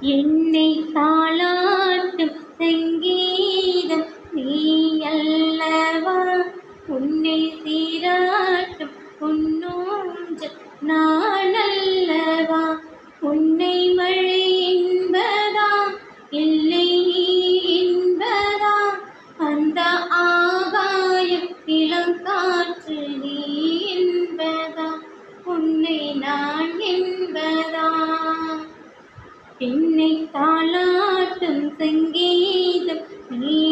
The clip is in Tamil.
என்னை தாளாட்டும் சங்கீதம் நீ அல்லவா, உன்னை சீராட்டும் பொன்னூஞ்சல் நான் அல்லவா. உன்னை மழை என்பதா இல்லை நீ என்பதா, அந்த ஆகாயம் இளங்காற்று நீ என்பதா, உன்னை நான் என்பதா. என்னை தாளாட்டும் சங்கீதம் நீ